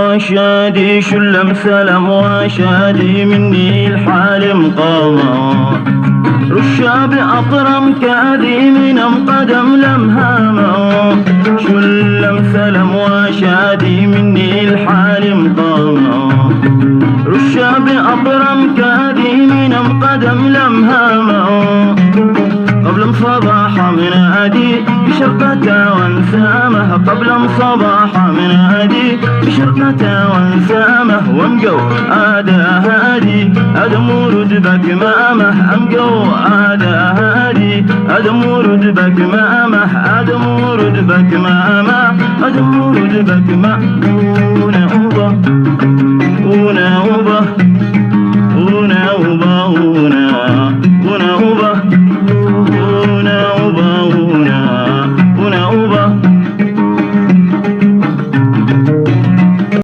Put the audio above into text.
وشادي شلم سلم وشادي مني الحال مقامة رشاب أطرم كاذي من قدم لمهامة شلم سلم وشادي مني الحال مقامة رشاب أطرم كاذي من قدم لمهامة قبل صباح من هادي بشرقته وانسامه قبل صباح من هادي بشرقته وانسامه وامقو عاده هادي ادم ورد بك مامه امقو عاده هادي ادم ورد بك مامه ادم ورد بك مامه ادم ورد بك مامه